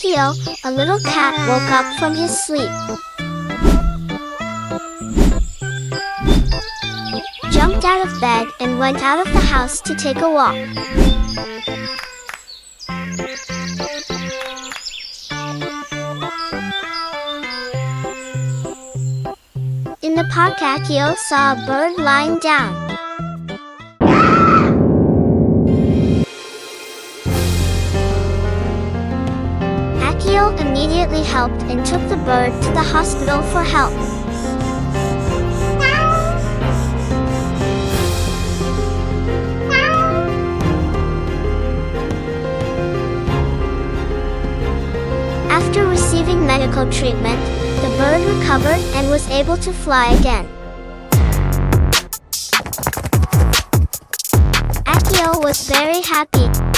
Akio, a little cat, woke up from his sleep. Jumped out of bed and went out of the house to take a walk. In the park, Akio saw a bird lying down. Akio immediately helped and took the bird to the hospital for help. After receiving medical treatment, the bird recovered and was able to fly again. Akio was very happy.